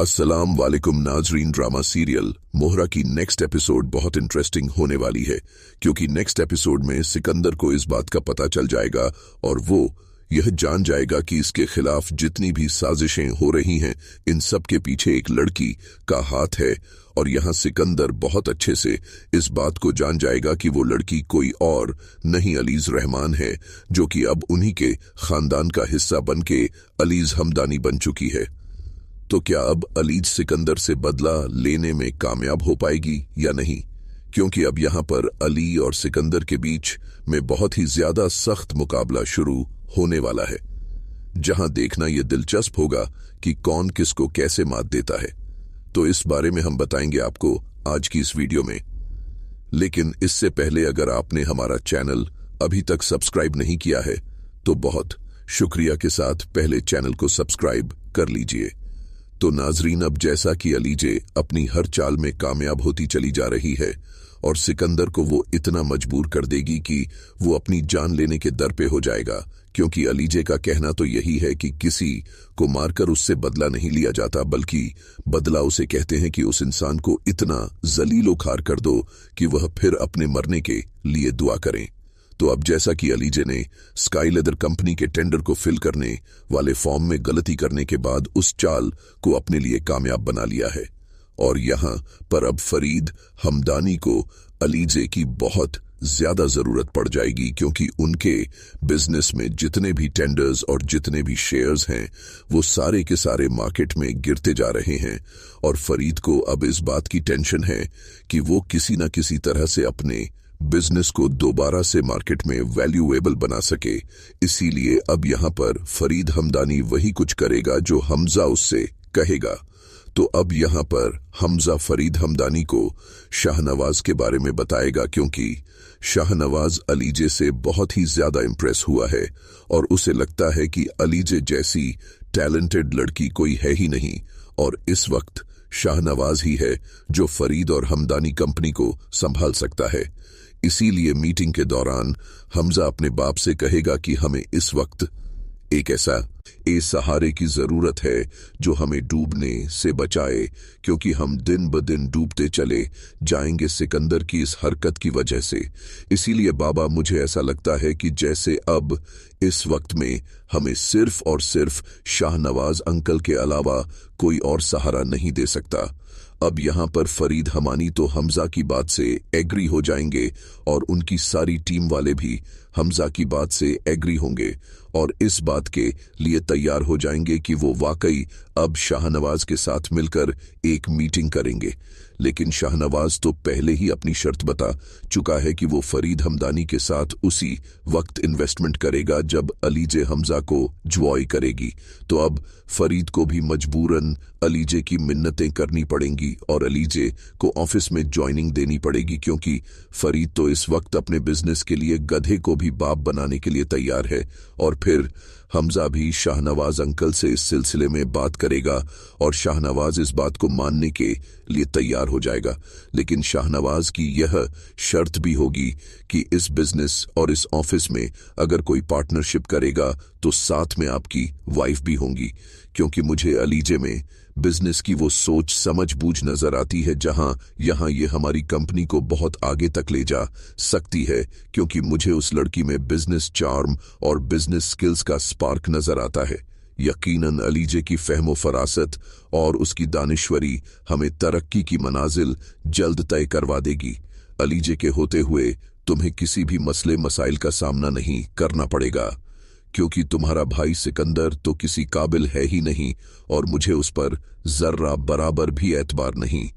अस्सलाम वालेकुम नाजरीन। ड्रामा सीरियल मोहरा की नेक्स्ट एपिसोड बहुत इंटरेस्टिंग होने वाली है, क्योंकि नेक्स्ट एपिसोड में सिकंदर को इस बात का पता चल जाएगा और वो यह जान जाएगा कि इसके खिलाफ जितनी भी साजिशें हो रही हैं, इन सब के पीछे एक लड़की का हाथ है। और यहाँ सिकंदर बहुत अच्छे से इस बात को जान जाएगा कि वो लड़की कोई और नहीं अलीज रहमान है, जो कि अब उन्हीं के खानदान का हिस्सा बनके अलीज हमदानी बन चुकी है। तो क्या अब अलीज सिकंदर से बदला लेने में कामयाब हो पाएगी या नहीं? क्योंकि अब यहाँ पर अली और सिकंदर के बीच में बहुत ही ज्यादा सख्त मुकाबला शुरू होने वाला है, जहां देखना यह दिलचस्प होगा कि कौन किसको कैसे मात देता है। तो इस बारे में हम बताएंगे आपको आज की इस वीडियो में। लेकिन इससे पहले अगर आपने हमारा चैनल अभी तक सब्सक्राइब नहीं किया है तो बहुत शुक्रिया के साथ पहले चैनल को सब्सक्राइब कर लीजिए। तो नाजरीन, अब जैसा कि अलीजे अपनी हर चाल में कामयाब होती चली जा रही है और सिकंदर को वो इतना मजबूर कर देगी कि वो अपनी जान लेने के दर पे हो जाएगा, क्योंकि अलीजे का कहना तो यही है कि किसी को मारकर उससे बदला नहीं लिया जाता, बल्कि बदला उसे कहते हैं कि उस इंसान को इतना जलीलो खार कर दो कि वह फिर अपने मरने के लिए दुआ करें। तो अब जैसा कि अलीजे ने स्काई लेदर कंपनी के टेंडर को फिल करने वाले फॉर्म में गलती करने के बाद उस चाल को अपने लिए कामयाब बना लिया है, और यहाँ पर अब फरीद हमदानी को अलीजे की बहुत ज्यादा जरूरत पड़ जाएगी, क्योंकि उनके बिजनेस में जितने भी टेंडर्स और जितने भी शेयर्स हैं वो सारे के सारे मार्केट में गिरते जा रहे हैं। और फरीद को अब इस बात की टेंशन है कि वो किसी न किसी तरह से अपने बिजनेस को दोबारा से मार्केट में वैल्यूएबल बना सके। इसीलिए अब यहाँ पर फरीद हमदानी वही कुछ करेगा जो हमजा उससे कहेगा। तो अब यहाँ पर हमजा फरीद हमदानी को शाहनवाज के बारे में बताएगा, क्योंकि शाहनवाज अलीजे से बहुत ही ज्यादा इंप्रेस हुआ है और उसे लगता है कि अलीजे जैसी टैलेंटेड लड़की कोई है ही नहीं, और इस वक्त शाहनवाज ही है जो फरीद और हमदानी कंपनी को संभाल सकता है। इसीलिए मीटिंग के दौरान हमजा अपने बाप से कहेगा कि हमें इस वक्त एक ऐसा सहारे की जरूरत है जो हमें डूबने से बचाए, क्योंकि हम दिन ब दिन डूबते चले जाएंगे सिकंदर की इस हरकत की वजह से। इसीलिए बाबा, मुझे ऐसा लगता है कि जैसे अब इस वक्त में हमें सिर्फ और सिर्फ शाहनवाज अंकल के अलावा कोई और सहारा नहीं दे सकता। अब यहाँ पर फरीद हमानी तो हमजा की बात से एग्री हो जाएंगे और उनकी सारी टीम वाले भी हमजा की बात से एग्री होंगे और इस बात के लिए तैयार हो जाएंगे कि वो वाकई अब शाहनवाज के साथ मिलकर एक मीटिंग करेंगे। लेकिन शाहनवाज तो पहले ही अपनी शर्त बता चुका है कि वो फरीद हमदानी के साथ उसी वक्त इन्वेस्टमेंट करेगा जब अलीजे हमजा को ज्वाई करेगी। तो अब फरीद को भी मजबूरन अलीजे की मिन्नतें करनी पड़ेंगी और अलीजे को ऑफिस में ज्वाइनिंग देनी पड़ेगी, क्योंकि फरीद तो इस वक्त अपने बिजनेस के लिए गधे को भी बाप बनाने के लिए तैयार है। और फिर हमजा भी शाहनवाज अंकल से इस सिलसिले में बात करेगा और शाहनवाज इस बात को मानने के लिए तैयार हो जाएगा। लेकिन शाहनवाज की यह शर्त भी होगी कि इस बिजनेस और इस ऑफिस में अगर कोई पार्टनरशिप करेगा तो साथ में आपकी वाइफ भी होंगी, क्योंकि मुझे अलीजे में बिजनेस की वो सोच समझ बूझ नजर आती है जहां यहां ये हमारी कंपनी को बहुत आगे तक ले जा सकती है, क्योंकि मुझे उस लड़की में बिजनेस चार्म और बिजनेस स्किल्स का स्पार्क नजर आता है। यकीनन अलीजे की फहमो फरासत और उसकी दानिश्वरी हमें तरक्की की मनाजिल जल्द तय करवा देगी। अलीजे के होते हुए तुम्हें किसी भी मसले मसाइल का सामना नहीं करना पड़ेगा, क्योंकि तुम्हारा भाई सिकंदर तो किसी काबिल है ही नहीं और मुझे उस पर जर्रा बराबर भी एतबार नहीं।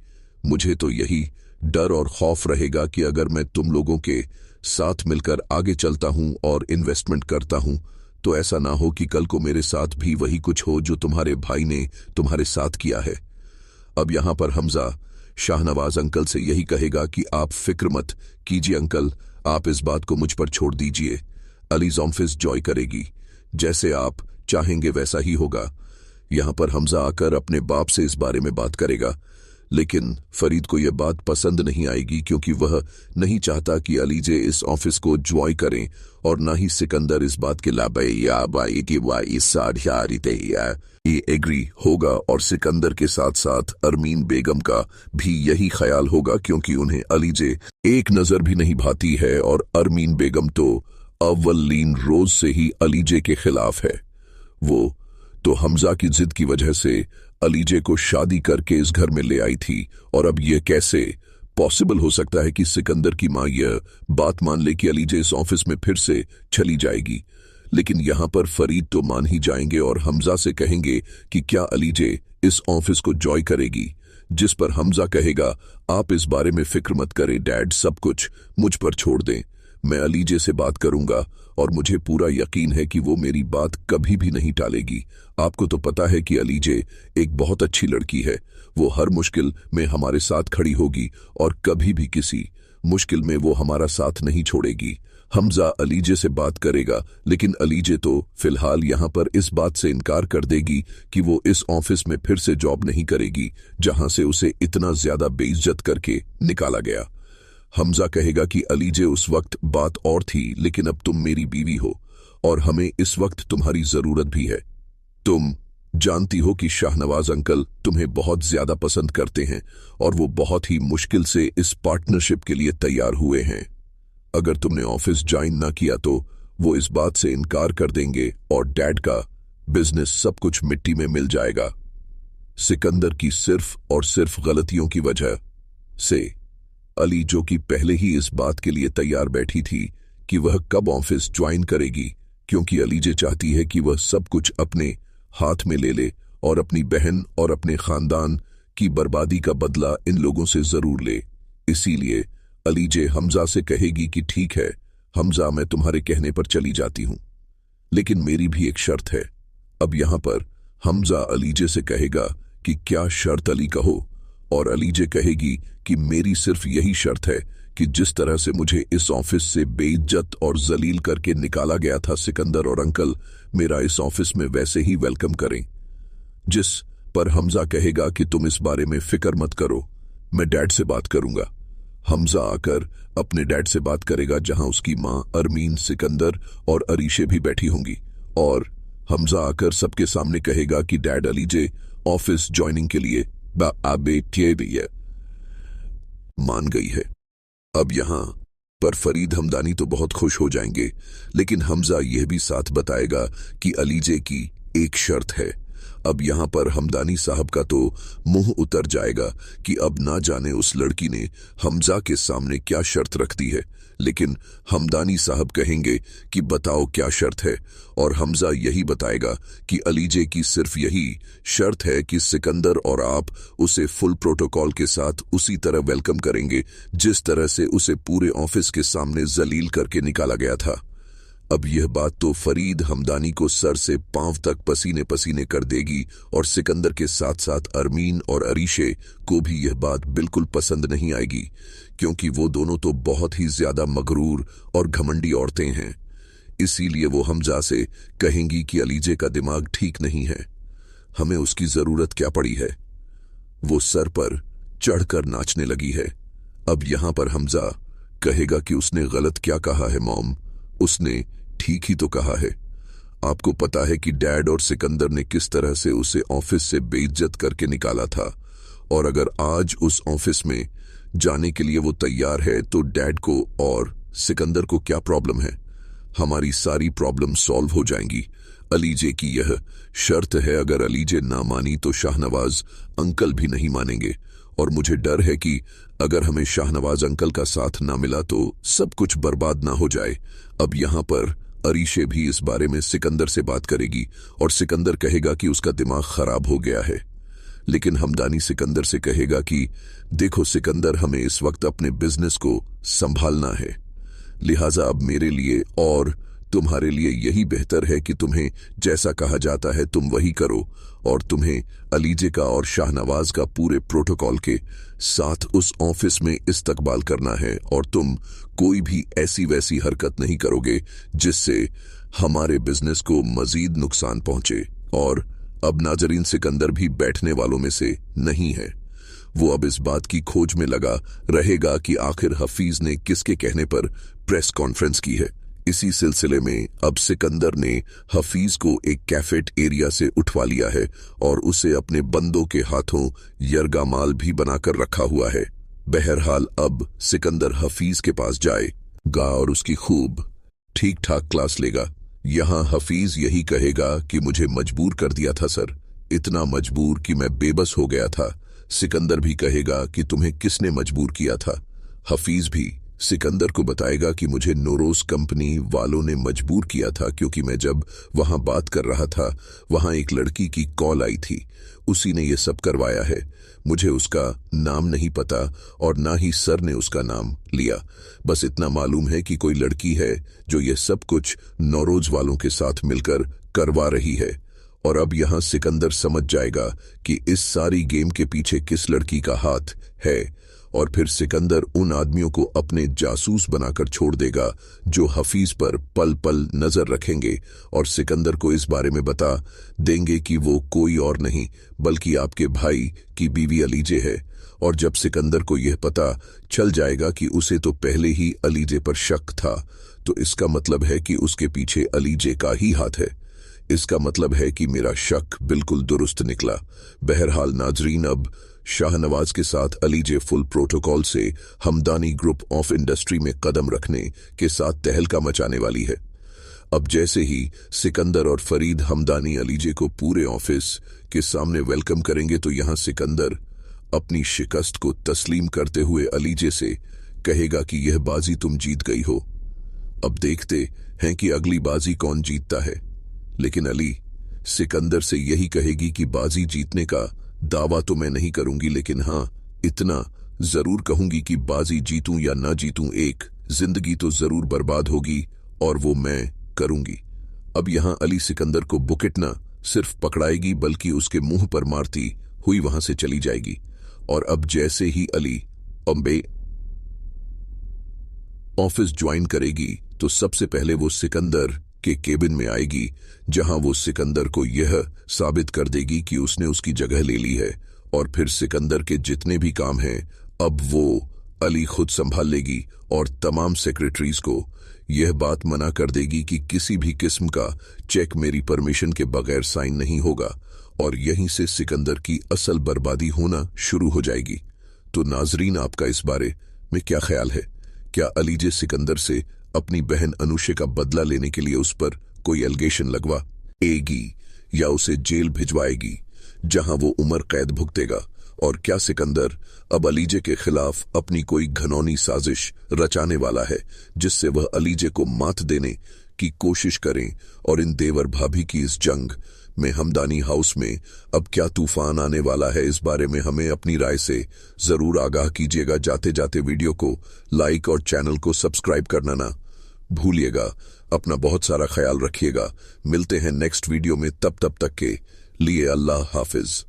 मुझे तो यही डर और खौफ रहेगा कि अगर मैं तुम लोगों के साथ मिलकर आगे चलता हूं और इन्वेस्टमेंट करता हूं तो ऐसा ना हो कि कल को मेरे साथ भी वही कुछ हो जो तुम्हारे भाई ने तुम्हारे साथ किया है। अब यहां पर हमजा शाहनवाज अंकल से यही कहेगा कि आप फिक्र मत कीजिए अंकल, आप इस बात को मुझ पर छोड़ दीजिए। अलीज ऑफिस जॉय करेगी, जैसे आप चाहेंगे वैसा ही होगा। यहाँ पर हमजा आकर अपने बाप से इस बारे में बात करेगा। लेकिन फरीद को यह बात पसंद नहीं आएगी क्योंकि वह नहीं चाहता कि अलीजे इस ऑफिस को ज्वाइन करें और ना ही सिकंदर इस बात के एग्री होगा और सिकंदर के साथ साथ अरमीन बेगम का भी यही ख्याल होगा क्योंकि उन्हें अलीजे एक नजर भी नहीं भाती है और अरमीन बेगम तो अव्वलीन रोज से ही अलीजे के खिलाफ है। वो तो हमजा की जिद की वजह से अलीजे को शादी करके इस घर में ले आई थी और अब यह कैसे पॉसिबल हो सकता है कि सिकंदर की मां यह बात मान ले कि अलीजे इस ऑफिस में फिर से चली जाएगी। लेकिन यहां पर फरीद तो मान ही जाएंगे और हमजा से कहेंगे कि क्या अलीजे इस ऑफिस को जॉय करेगी, जिस पर हमजा कहेगा आप इस बारे में फिक्र मत करें डैड, सब कुछ मुझ पर छोड़ दें, मैं अलीजे से बात करूंगा और मुझे पूरा यकीन है कि वो मेरी बात कभी भी नहीं टालेगी। आपको तो पता है कि अलीजे एक बहुत अच्छी लड़की है, वो हर मुश्किल में हमारे साथ खड़ी होगी और कभी भी किसी मुश्किल में वो हमारा साथ नहीं छोड़ेगी। हमजा अलीजे से बात करेगा लेकिन अलीजे तो फिलहाल यहां पर इस बात से इनकार कर देगी कि वो इस ऑफिस में फिर से जॉब नहीं करेगी जहां से उसे इतना ज्यादा बेइज्जत करके निकाला गया। हमजा कहेगा कि अलीजे उस वक्त बात और थी लेकिन अब तुम मेरी बीवी हो और हमें इस वक्त तुम्हारी जरूरत भी है। तुम जानती हो कि शाहनवाज अंकल तुम्हें बहुत ज्यादा पसंद करते हैं और वो बहुत ही मुश्किल से इस पार्टनरशिप के लिए तैयार हुए हैं। अगर तुमने ऑफिस ज्वाइन ना किया तो वो इस बात से इनकार कर देंगे और डैड का बिजनेस सब कुछ मिट्टी में मिल जाएगा। सिकंदर की सिर्फ और सिर्फ गलतियों की वजह से अली, जो कि पहले ही इस बात के लिए तैयार बैठी थी कि वह कब ऑफिस ज्वाइन करेगी, क्योंकि अलीजे चाहती है कि वह सब कुछ अपने हाथ में ले ले और अपनी बहन और अपने खानदान की बर्बादी का बदला इन लोगों से जरूर ले। इसीलिए अलीजे हमजा से कहेगी कि ठीक है हमजा, मैं तुम्हारे कहने पर चली जाती हूं, लेकिन मेरी भी एक शर्त है। अब यहां पर हमजा अलीजे से कहेगा कि क्या शर्त अली कहो, और अलीजे कहेगी कि मेरी सिर्फ यही शर्त है कि जिस तरह से मुझे इस ऑफिस से बेइज्जत और जलील करके निकाला गया था सिकंदर और अंकल, मेरा इस ऑफिस में वैसे ही वेलकम करें। जिस पर हमजा कहेगा कि तुम इस बारे में फिक्र मत करो, मैं डैड से बात करूंगा। हमजा आकर अपने डैड से बात करेगा जहां उसकी मां अरमीन, सिकंदर और अरीशे भी बैठी होंगी, और हमजा आकर सबके सामने कहेगा कि डैड अलीजे ऑफिस ज्वाइनिंग के लिए मान गई है। अब यहां पर फरीद हमदानी तो बहुत खुश हो जाएंगे, लेकिन हमजा यह भी साथ बताएगा कि अलीजे की एक शर्त है। अब यहां पर हमदानी साहब का तो मुंह उतर जाएगा कि अब ना जाने उस लड़की ने हमजा के सामने क्या शर्त रख दी है, लेकिन हमदानी साहब कहेंगे कि बताओ क्या शर्त है, और हमजा यही बताएगा कि अलीजे की सिर्फ यही शर्त है कि सिकंदर और आप उसे फुल प्रोटोकॉल के साथ उसी तरह वेलकम करेंगे जिस तरह से उसे पूरे ऑफिस के सामने जलील करके निकाला गया था। अब यह बात तो फरीद हमदानी को सर से पांव तक पसीने पसीने कर देगी और सिकंदर के साथ साथ अरमीन और अरीशे को भी यह बात बिल्कुल पसंद नहीं आएगी, क्योंकि वो दोनों तो बहुत ही ज्यादा मगरूर और घमंडी औरतें हैं। इसीलिए वो हमजा से कहेंगी कि अलीजे का दिमाग ठीक नहीं है, हमें उसकी जरूरत क्या पड़ी है, वो सर पर चढ़कर नाचने लगी है। अब यहां पर हमजा कहेगा कि उसने गलत क्या कहा है मॉम, उसने ठीक ही तो कहा है। आपको पता है कि डैड और सिकंदर ने किस तरह से उसे ऑफिस से बेइज्जत करके निकाला था, और अगर आज उस ऑफिस में जाने के लिए वो तैयार है तो डैड को और सिकंदर को क्या प्रॉब्लम है, हमारी सारी प्रॉब्लम सॉल्व हो जाएंगी। अलीजे की यह शर्त है, अगर अलीजे ना मानी तो शाहनवाज अंकल भी नहीं मानेंगे, और मुझे डर है कि अगर हमें शाहनवाज अंकल का साथ ना मिला तो सब कुछ बर्बाद ना हो जाए। अब यहां पर अरीशे भी इस बारे में सिकंदर से बात करेगी और सिकंदर कहेगा कि उसका दिमाग खराब हो गया है, लेकिन हमदानी सिकंदर से कहेगा कि देखो सिकंदर, हमें इस वक्त अपने बिजनेस को संभालना है, लिहाजा अब मेरे लिए और तुम्हारे लिए यही बेहतर है कि तुम्हें जैसा कहा जाता है तुम वही करो, और तुम्हें अलीजे का और शाहनवाज का पूरे प्रोटोकॉल के साथ उस ऑफिस में इस्तकबाल करना है, और तुम कोई भी ऐसी वैसी हरकत नहीं करोगे जिससे हमारे बिजनेस को मजीद नुकसान पहुंचे। और अब नाजरीन, सिकंदर भी बैठने वालों में से नहीं है, वो अब इस बात की खोज में लगा रहेगा कि आखिर हफीज ने किसके कहने पर प्रेस कॉन्फ्रेंस की है। इसी सिलसिले में अब सिकंदर ने हफीज को एक कैफेट एरिया से उठवा लिया है और उसे अपने बंदों के हाथों यरगामाल भी बनाकर रखा हुआ है। बहरहाल अब सिकंदर हफीज के पास जाएगा और उसकी खूब ठीक ठाक क्लास लेगा। यहां हफीज यही कहेगा कि मुझे मजबूर कर दिया था सर, इतना मजबूर कि मैं बेबस हो गया था। सिकंदर भी कहेगा कि तुम्हें किसने मजबूर किया था। हफीज भी सिकंदर को बताएगा कि मुझे नोरोज कंपनी वालों ने मजबूर किया था, क्योंकि मैं जब वहां बात कर रहा था वहां एक लड़की की कॉल आई थी, उसी ने ये सब करवाया है। मुझे उसका नाम नहीं पता और ना ही सर ने उसका नाम लिया, बस इतना मालूम है कि कोई लड़की है जो ये सब कुछ नौरोज वालों के साथ मिलकर करवा रही है। और अब यहां सिकंदर समझ जाएगा कि इस सारी गेम के पीछे किस लड़की का हाथ है, और फिर सिकंदर उन आदमियों को अपने जासूस बनाकर छोड़ देगा जो हफीज पर पल पल नजर रखेंगे और सिकंदर को इस बारे में बता देंगे कि वो कोई और नहीं बल्कि आपके भाई की बीवी अलीजे है। और जब सिकंदर को यह पता चल जाएगा कि उसे तो पहले ही अलीजे पर शक था, तो इसका मतलब है कि उसके पीछे अलीजे का ही हाथ है। इसका मतलब है कि मेरा शक बिल्कुल दुरुस्त निकला। बहरहाल नाजरीन, अब शाहनवाज के साथ अलीजे फुल प्रोटोकॉल से हमदानी ग्रुप ऑफ इंडस्ट्री में कदम रखने के साथ तहलका मचाने वाली है। अब जैसे ही सिकंदर और फरीद हमदानी अलीजे को पूरे ऑफिस के सामने वेलकम करेंगे, तो यहां सिकंदर अपनी शिकस्त को तस्लीम करते हुए अलीजे से कहेगा कि यह बाजी तुम जीत गई हो। अब देखते हैं कि अगली बाजी कौन जीतता है। लेकिन अली सिकंदर से यही कहेगी कि बाजी जीतने का दावा तो मैं नहीं करूंगी, लेकिन हां इतना जरूर कहूंगी कि बाजी जीतूं या ना जीतूं, एक जिंदगी तो जरूर बर्बाद होगी और वो मैं करूंगी। अब यहां अली सिकंदर को बुकेट ना सिर्फ पकड़ाएगी बल्कि उसके मुंह पर मारती हुई वहां से चली जाएगी। और अब जैसे ही अली अम्बे ऑफिस ज्वाइन करेगी तो सबसे पहले वो सिकंदर के केबिन में आएगी, जहां वो सिकंदर को यह साबित कर देगी कि उसने उसकी जगह ले ली है। और फिर सिकंदर के जितने भी काम हैं अब वो अली खुद संभाल लेगी और तमाम सेक्रेटरीज को यह बात मना कर देगी कि किसी भी किस्म का चेक मेरी परमिशन के बगैर साइन नहीं होगा। और यहीं से सिकंदर की असल बर्बादी होना शुरू हो जाएगी। तो नाजरीन, आपका इस बारे में क्या ख्याल है? क्या अलीजे सिकंदर से अपनी बहन अनुषे का बदला लेने के लिए उस पर कोई एलिगेशन लगवाएगी या उसे जेल भिजवाएगी जहां वो उम्र कैद भुगतेगा? और क्या सिकंदर अब अलीजे के खिलाफ अपनी कोई घनौनी साजिश रचाने वाला है जिससे वह अलीजे को मात देने की कोशिश करें? और इन देवर भाभी की इस जंग में हमदानी हाउस में अब क्या तूफान आने वाला है, इस बारे में हमें अपनी राय से जरूर आगाह कीजिएगा। जाते जाते वीडियो को लाइक और चैनल को सब्सक्राइब करना ना भूलिएगा। अपना बहुत सारा ख्याल रखिएगा। मिलते हैं नेक्स्ट वीडियो में, तब तक के लिए अल्लाह हाफिज।